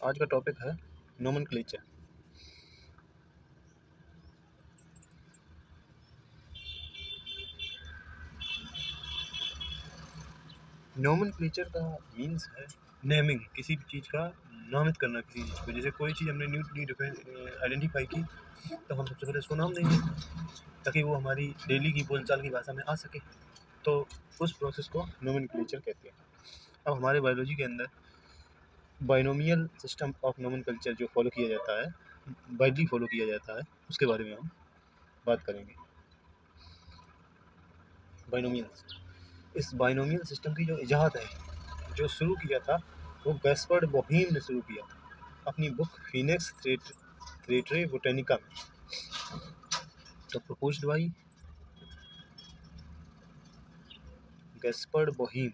आज का टॉपिक है नोमेनक्लेचर। नोमेनक्लेचर का मीन्स है नेमिंग, किसी भी चीज़ का नामित करना किसी चीज़ को। जैसे कोई चीज़ हमने न्यूली आइडेंटिफाई की तो हम सबसे पहले उसको नाम देंगे ताकि वो हमारी डेली की बोलचाल की भाषा में आ सके। तो उस प्रोसेस को नोमेनक्लेचर कहते हैं। अब हमारे बायोलॉजी के अंदर बाइनोमियल सिस्टम ऑफ नोमेनक्लेचर जो फॉलो किया जाता है, वाइडली फॉलो किया जाता है, उसके बारे में हम बात करेंगे। बाइनोमियल, इस बाइनोमियल सिस्टम की जो इजाद है, जो शुरू किया था, वो गैस्पर्ड बोहीम ने शुरू किया था अपनी बुक फिनेक्स थ्रेटरे बोटेनिका में। तो प्रपोज्ड बाई गैस्पर्ड बोहीम।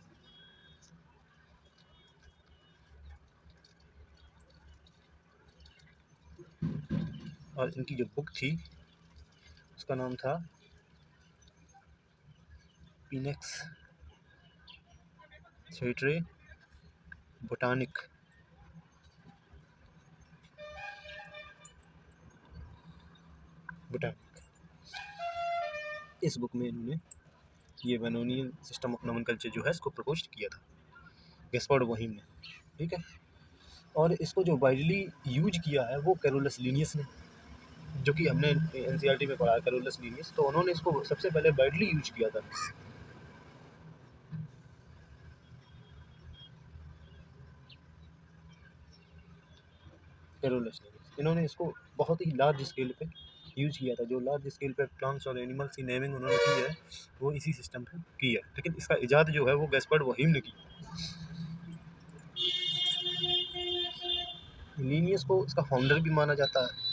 और इनकी जो बुक थी उसका नाम था फिनेक्स थ्रेटरे बोटानिक। इस बुक में इन्होंने ये बाइनोमियल सिस्टम ऑफ नोमेनक्लेचर जो है इसको प्रपोज किया था गैस्पर्ड बोहीम ने। ठीक है। और इसको जो वाइडली यूज किया है वो कैरोलस लीनियस ने, जो कि हमने एनसीईआरटी में पढ़ा है, कैरोलस लीनियस। तो उन्होंने इसको सबसे पहले वाइडली यूज किया था। कैरोलस लीनियस, इन्होंने इसको बहुत ही लार्ज स्केल पे यूज किया था। जो लार्ज स्केल पे प्लांट्स और एनिमल्स की नेमिंग उन्होंने की है वो इसी सिस्टम पे की है। लेकिन इसका इजाद जो है वो गैस्पर्ड बोहीम ने की। लीनियस को इसका फाउंडर भी माना जाता है।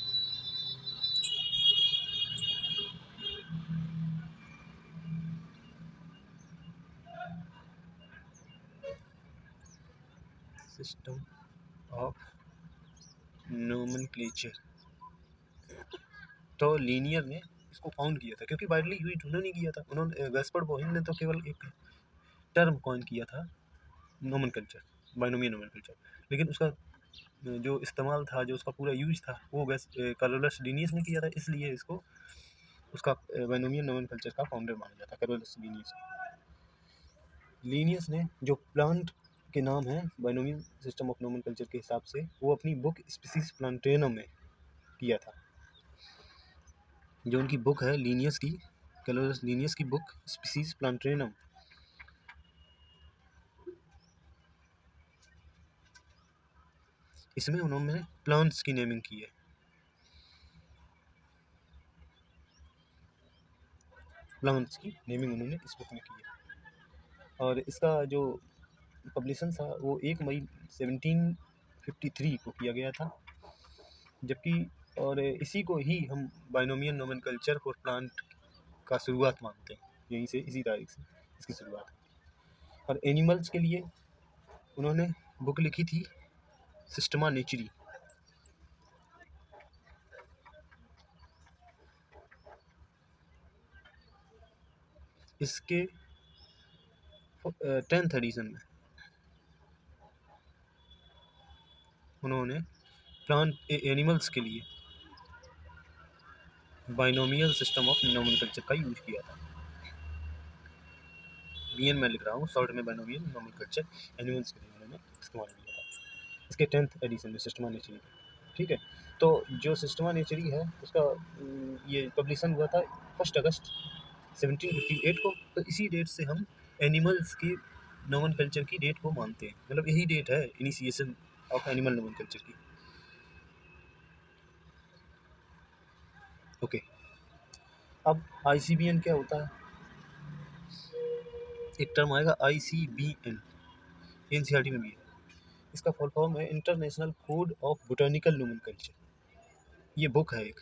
सिस्टम ऑफ नोमेनक्लेचर, तो लीनियर ने इसको फाउंड किया था क्योंकि वाइडली यूज उन्होंने किया था। उन्होंने गैस्पर्ड बोहीम ने तो केवल एक टर्म कॉइन किया था, नोमेनक्लेचर, बाइनोमियल नोमेनक्लेचर। लेकिन उसका जो इस्तेमाल था, जो उसका पूरा यूज था, वो कैरोलस लीनियस ने किया था। इसलिए इसको उसका बाइनोमियल नोमेनक्लेचर का फाउंडर माना जाता है, कैरोलस लीनियस। लीनियस ने जो प्लांट के नाम है बाइनोमियल सिस्टम ऑफ नोमेनक्लेचर के हिसाब से, वो अपनी बुक स्पीसीज प्लांटेनम में किया था। जो उनकी बुक है लीनियस की, कैरोलस लीनियस की बुक स्पीसीज प्लांटेनम, इसमें उन्होंने प्लांट्स की नेमिंग की है। प्लांट्स की नेमिंग उन्होंने इस बुक में की है। और इसका जो पब्लिशन था वो 1 मई 1753 को किया गया था। जबकि और इसी को ही हम बाइनोमियल नोमेनक्लेचर फॉर प्लांट का शुरुआत मानते हैं। यहीं से, इसी तारीख से इसकी शुरुआत है। और एनिमल्स के लिए उन्होंने बुक लिखी थी सिस्टमा नेचुरी। इसके 10th एडिशन में उन्होंने प्लांट एनिमल्स के लिए बाइनोमियल सिस्टम ऑफ नोमेनक्लेचर का यूज किया था। बीएन में लिख रहा हूँ, शॉर्ट में बाइनोमियल नोमेनक्लेचर एनिमल्स के लिए उन्होंने इस्तेमाल किया था इसके 10th एडिशन में, सिस्टमा नेचुरी। ठीक है। तो जो सिस्टमा नेचुरी है उसका ये पब्लिशन हुआ था 1 अगस्त 1758 को। तो इसी डेट से हम एनिमल्स की नोमेनक्लेचर की डेट को मानते हैं। मतलब यही डेट है इनिशिएशन ऑफ एनिमल नोमेनक्लेचर की। ओके। अब आईसीबीएन क्या होता है? एक टर्म आएगा आईसीबीएन, एनसीईआरटी में भी है। इसका फुल फॉर्म है international code of botanical nomenclature. ये बुक है एक,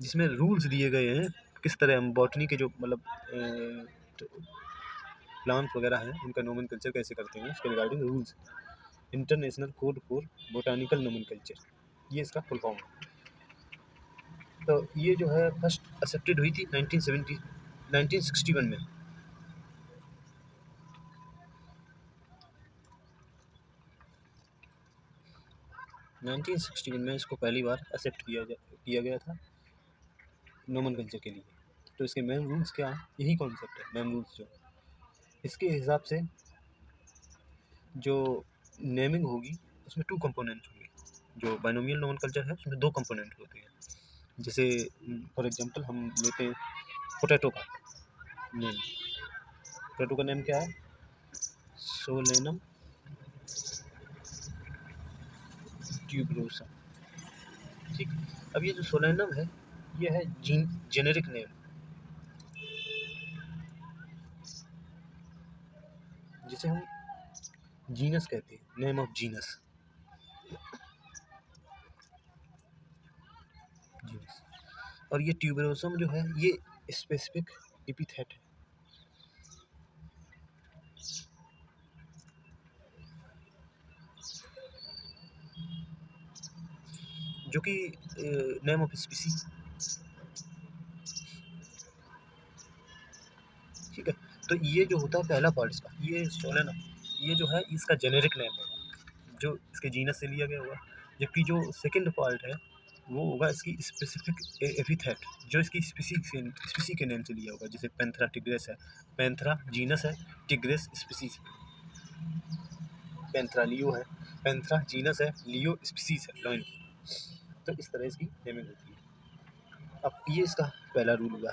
जिसमें रूल्स दिए गए हैं किस तरह हम बॉटनी के जो मतलब प्लांट्स वगैरह हैं उनका नोमेनक्लेचर कैसे करते हैं, उसके regarding rules. International code for botanical nomenclature, ये इसका फुल फॉर्म है। तो ये जो है फर्स्ट एक्सेप्टेड हुई थी 1961 में। 1916 में इसको पहली बार एक्सेप्ट किया गया था नोमेनक्लेचर के लिए। तो इसके मेन रूल्स क्या हैं, यही कॉन्सेप्ट है मेन रूल्स जो इसके हिसाब से जो नेमिंग होगी उसमें 2 कंपोनेंट्स होंगे। जो बाइनोमियल नोमेनक्लेचर है उसमें 2 कंपोनेंट होते हैं। जैसे फॉर एग्जांपल हम लेते हैं पोटैटो का नेम। पोटैटो का नेम क्या है, सोलेनम ट्यूबरोसा। ठीक, अब ये जो सोलेनम है ये है जेनेरिक नेम, जिसे हम जीनस कहते हैं, नेम ऑफ जीनस। और ये ट्यूबरोसम जो है ये स्पेसिफिक एपिथेट है। जो कि नेम ऑफ स्पीसी। ठीक है, तो ये जो होता है पहला पार्ट इसका, ये सोलेनम, ये जो है इसका जेनेरिक नेम होगा जो इसके जीनस से लिया गया होगा। जबकि जो सेकंड पार्ट है वो होगा इसकी स्पेसिफिक एपिथेट, जो इसकी स्पीसी के नेम से लिया होगा। जैसे पैंथरा टिग्रेस है, पैंथरा जीनस है, टिग्रेस स्पीसीज। पैंथरा लियो है, पैंथरा जीनस है, लियो स्पीसीज है लॉइन की। तो इस तरह इसकी नेमिंग होती है। अब ये इसका पहला रूल हुआ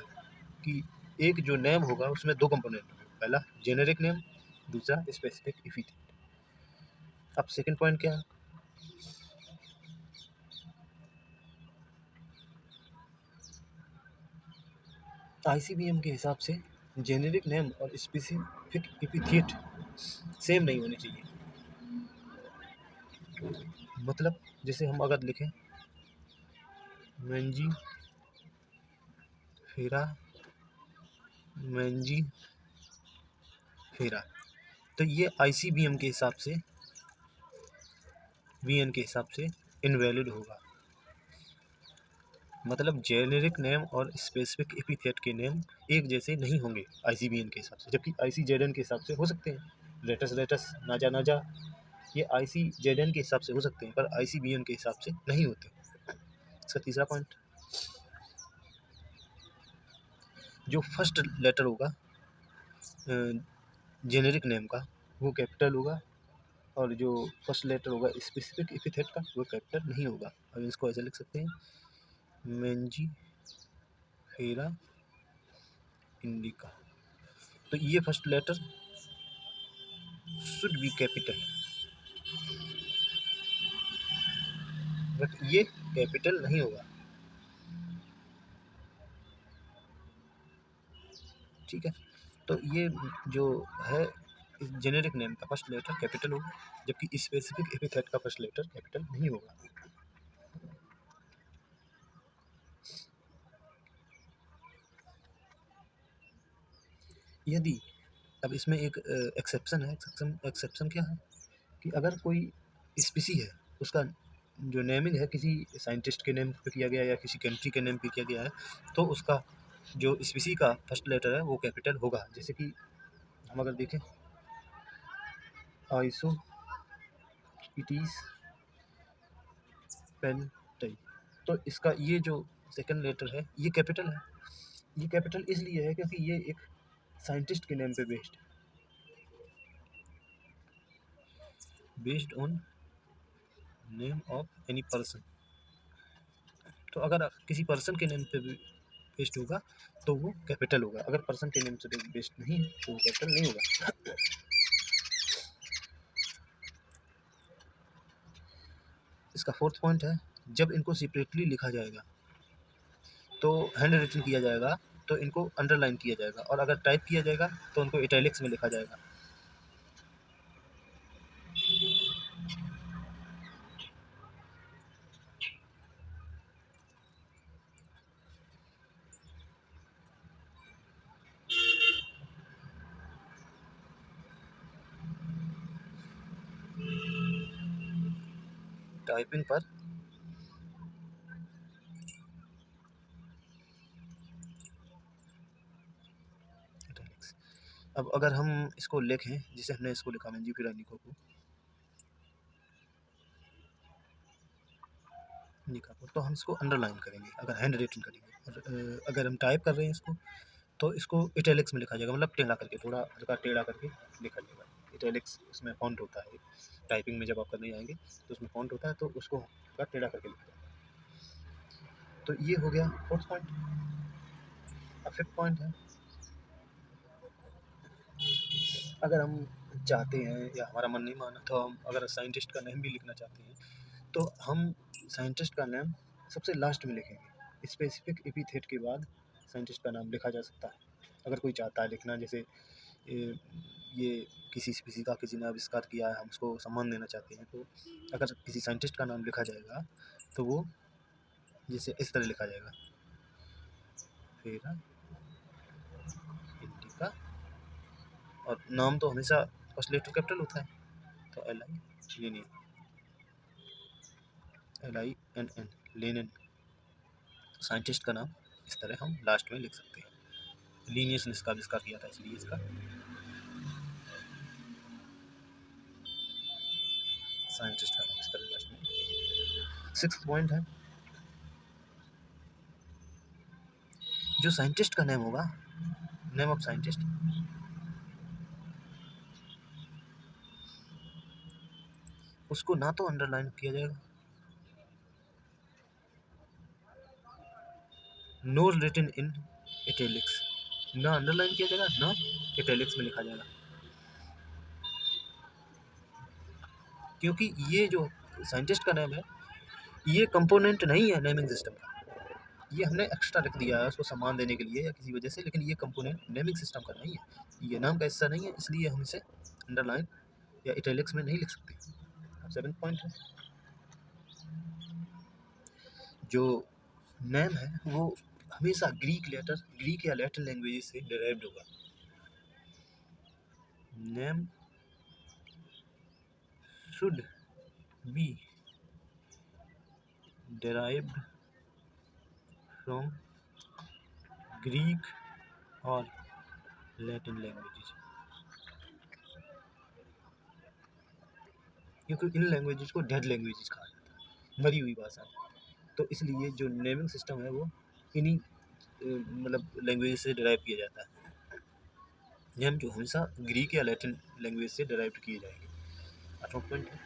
कि एक जो नेम होगा उसमें 2 कंपोनेंट होंगे, पहला जेनेरिक नेम, दूसरा स्पेसिफिक एपिथेट। अब सेकंड पॉइंट क्या है, आईसीबीएम के हिसाब से जेनेरिक नेम और स्पेसिफिक एपिथेट सेम नहीं होनी चाहिए। मतलब जैसे हम अगर लिखें मैंजी फेरा, मैंजी फेरा, तो ये आईसीबीएम के हिसाब से, वीएन के हिसाब से इनवैलिड होगा। मतलब जेनेरिक नेम और स्पेसिफिक एपिथेट के नेम एक जैसे नहीं होंगे आईसीबीएन के हिसाब से, जबकि आईसीजेडएन के हिसाब से हो सकते हैं। लेटस लेटस, नाजा नाजा, ये आईसीजेडएन के हिसाब से हो सकते हैं पर आईसीबीएन के हिसाब से नहीं होते। इसका तीसरा पॉइंट, जो फर्स्ट लेटर होगा जेनेरिक नेम का वो कैपिटल होगा, और जो फर्स्ट लेटर होगा स्पेसिफिक एपिथेट का वो कैपिटल नहीं होगा। अब इसको ऐसे लिख सकते हैं, मैंजी फेरा इंडिका। तो ये first letter should be capital, but ये कैपिटल नहीं होगा। ठीक है, तो ये जो है जेनेरिक नेम का फर्स्ट लेटर कैपिटल होगा, जबकि स्पेसिफिक एपिथेट का फर्स्ट लेटर कैपिटल नहीं होगा। यदि, अब इसमें एक एक्सेप्शन है। एक्सेप्शन क्या है कि अगर कोई स्पीसी है उसका जो नेमिंग है किसी साइंटिस्ट के नेम पे किया गया या किसी कंट्री के नेम पे किया गया है, तो उसका जो स्पीसी का फर्स्ट लेटर है वो कैपिटल होगा। जैसे कि हम अगर देखें आइसो इटीज पेंटाई, तो इसका ये जो सेकंड लेटर है ये कैपिटल है। ये कैपिटल इसलिए है क्योंकि ये एक साइंटिस्ट के नेम पे based on name of any person. तो अगर किसी पर्सन के नेम पे बेस्ड होगा तो वो कैपिटल होगा, अगर पर्सन के नेम से बेस्ड नहीं है तो वो कैपिटल नहीं होगा। इसका फोर्थ पॉइंट है, जब इनको सेपरेटली लिखा जाएगा तो हैंड रिटन किया जाएगा तो इनको अंडरलाइन किया जाएगा, और अगर टाइप किया जाएगा तो उनको इटैलिक्स में लिखा जाएगा। टाइपिंग पर इटैलिक्स। अब अगर हम इसको लिखें, जैसे हमने इसको लिखा मैंजी फिरानिको को, लिखा हो तो हम इसको अंडरलाइन करेंगे अगर हैंड रिटन करेंगे। और अगर हम टाइप कर रहे हैं इसको तो इसको इटैलिक्स में लिखा जाएगा, मतलब टेढ़ा करके, थोड़ा हल्का टेढ़ा करके लिखा जाएगा। इटैलिक्स उसमें फॉन्ट होता है, टाइपिंग में जब आप करने जाएंगे तो उसमें फॉन्ट होता है, तो उसको हल्का टेढ़ा करके लिखा जाएगा। तो ये हो गया फोर्थ पॉइंट। अब फिफ्थ पॉइंट है, अगर हम चाहते हैं या हमारा मन नहीं माना तो हम अगर साइंटिस्ट का नेम भी लिखना चाहते हैं तो हम साइंटिस्ट का नेम सबसे लास्ट में लिखेंगे। स्पेसिफिक एपिथेट के बाद साइंटिस्ट का नाम लिखा जा सकता है अगर कोई चाहता है लिखना। जैसे ये किसी स्पीसी का किसी ने आविष्कार किया है, हम उसको सम्मान देना चाहते हैं, तो अगर किसी साइंटिस्ट का नाम लिखा जाएगा तो वो जैसे इस तरह लिखा जाएगा, फेरा इंडिका, और नाम तो हमेशा फर्स्ट लेटर कैपिटल होता है, तो LINN लेनिन। साइंटिस्ट का नाम इस तरह हम लास्ट में लिख सकते हैं। लीनियस ने इसका आविष्कार किया था, इसलिए इसका साइंटिस्ट का नाम इस तरह लास्ट में। सिक्स्थ पॉइंट है, जो साइंटिस्ट का नेम होगा, नेम ऑफ साइंटिस्ट, उसको ना तो अंडरलाइन किया जाएगा, नो रिटन इन इटैलिक्स, ना अंडरलाइन किया जाएगा ना इटैलिक्स में लिखा जाएगा, क्योंकि ये जो साइंटिस्ट का नेम है ये कंपोनेंट नहीं है नेमिंग सिस्टम का। ये हमने एक्स्ट्रा रख दिया है उसको सम्मान देने के लिए या किसी वजह से, लेकिन ये कंपोनेंट नेमिंग सिस्टम का नहीं है, ये नाम का हिस्सा नहीं है, इसलिए हम इसे अंडरलाइन या इटैलिक्स में नहीं लिख सकते। अब सेवेंथ पॉइंट है, जो नेम है वो हमेशा ग्रीक या लैटिन लैंग्वेज से डिराइव्ड होगा। Name should be derived from Greek or Latin languages, क्योंकि इन लैंग्वेजेस को डेड लैंग्वेजेस कहा जाता है, मरी हुई भाषा। तो इसलिए जो नेमिंग सिस्टम है वो इन्हीं मतलब लैंग्वेज से डिराइव किया जाता है। नेम जो हमेशा ग्रीक या लैटिन लैंग्वेज से डिराइव किए जाएंगे। आठवां पॉइंट है,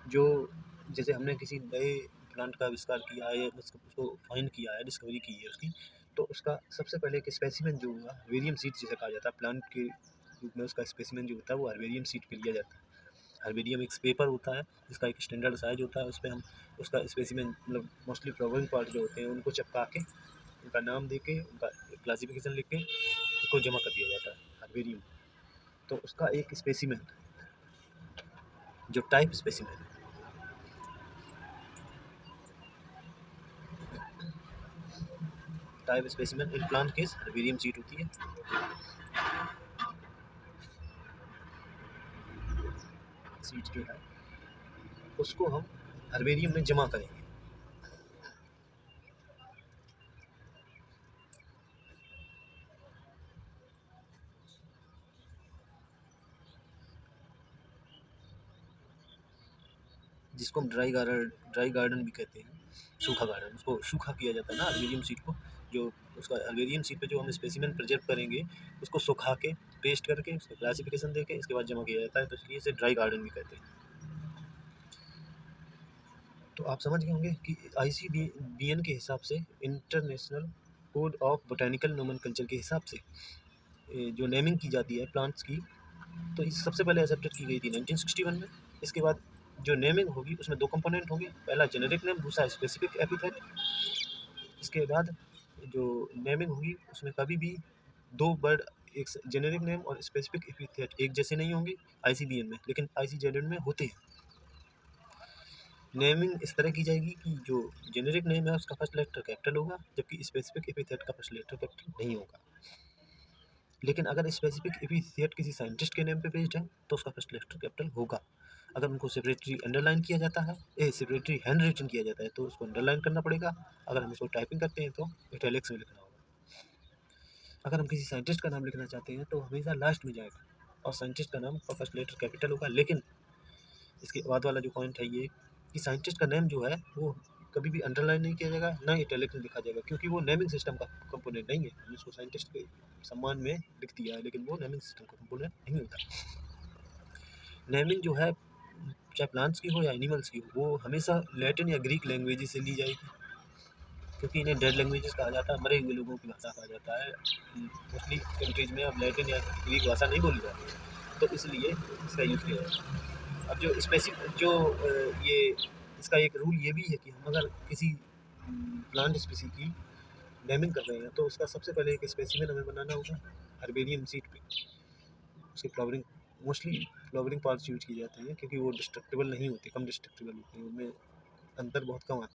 जो जैसे हमने किसी नए प्लांट का आविष्कार किया है या उसको फाइंड किया है, डिस्कवरी की है उसकी, तो उसका सबसे पहले एक स्पेसिमेन जो होगा, हर्बेरियम सीड जिसे कहा जाता है, प्लांट के रूप में उसका स्पेसिमेन जो होता है वो हर्बेरियम सीड पे लिया जाता है। हर्बेरियम एक पेपर होता है जिसका एक स्टैंडर्ड साइज होता है, उस पर हम उसका स्पेसिमेन मतलब मोस्टली फ्लावरिंग पार्ट जो होते हैं उनको चिपका के उनका नाम दे के उनका क्लासिफिकेशन लिख के उसको जमा कर दिया जाता है हर्बेरियम। तो उसका एक स्पेसिमेन जो type specimen, type specimen in plant case herbarium seed होती है। सीड जो है उसको हम हर्बेरियम में जमा करेंगे। जिसको हम ड्राई गार्डन भी कहते हैं, सूखा गार्डन, उसको सूखा किया जाता है ना हर्बेरियम सीड को, जो उसका हर्बेरियम सीड पे जो हम स्पेसिमेन प्रिजर्व करेंगे उसको सुखा के पेस्ट करके उसका क्लासिफिकेशन देके इसके बाद जमा किया जाता है, तो इसलिए इसे ड्राई गार्डन भी कहते हैं। तो आप समझ गए होंगे कि ICBN के हिसाब से, international code of botanical nomenclature के हिसाब से जो नेमिंग की जाती है प्लांट्स की, तो इस सबसे पहले एक्सेप्टेड की गई थी 1961 में। इसके बाद जो नेमिंग होगी उसमें दो कंपोनेंट होंगे, पहला जेनेरिक नेम, दूसरा स्पेसिफिक एपिथेट। इसके बाद जो नेमिंग होगी उसमें कभी भी दो वर्ड, एक जेनेरिक नेम और स्पेसिफिक एपिथेट एक जैसे नहीं होंगे ICBN में, लेकिन ICZN में होते हैं। नेमिंग इस तरह की जाएगी कि जो जेनेरिक नेम है उसका फर्स्ट लेटर कैपिटल होगा, जबकि स्पेसिफिक एपिथेट का फर्स्ट लेटर कैपिटल नहीं होगा। लेकिन अगर स्पेसिफिक एपिथेट किसी साइंटिस्ट के नेम पे बेस्ड है तो उसका फर्स्ट लेटर कैपिटल होगा। अगर उनको सेपरेटली अंडरलाइन किया जाता है, सेपरेटली हैंड रिटन किया जाता है तो उसको अंडरलाइन करना पड़ेगा। अगर हम इसको टाइपिंग करते हैं तो इटैलिक्स में लिखना होगा। अगर हम किसी साइंटिस्ट का नाम लिखना चाहते हैं तो हमेशा लास्ट में जाएगा और साइंटिस्ट का नाम का फर्स्ट लेटर कैपिटल होगा, लेकिन इसके बाद वाला जो पॉइंट है ये कि साइंटिस्ट का नेम जो है वो कभी भी अंडरलाइन नहीं किया जाएगा, ना इटैलिक में लिखा जाएगा, क्योंकि वो नेमिंग सिस्टम का कंपोनेंट नहीं है। हमने उसको साइंटिस्ट के सम्मान में लिख दिया है, लेकिन वो नेमिंग सिस्टम का कंपोनेंट नहीं होता। नेमिंग जो है चाहे प्लांट्स की हो या एनिमल्स की हो, वो हमेशा लैटिन या ग्रीक लैंग्वेज से ली जाएगी, क्योंकि इन्हें डेड लैंग्वेजेस कहा जाता है, मरे हुए लोगों की भाषा कहा जाता है। मोस्टली कंट्रीज में अब लैटिन या ग्रीक भाषा नहीं बोली जाती है, तो इसलिए इसका यूज़ किया जाता है। अब जो स्पेसिफिक जो ये इसका एक रूल ये भी है कि हम अगर किसी प्लांट स्पीसी की नेमिंग कर रहे हैं तो उसका सबसे पहले एक स्पेसिमेन हमें बनाना होगा हर्बेरियम सीट पे। उसके flowering mostly flowering parts use किए जाते हैं, क्योंकि वो डिस्ट्रक्टिबल नहीं होते, कम डिस्ट्रक्टिबल होते हैं, उनमें अंतर बहुत कम आता है।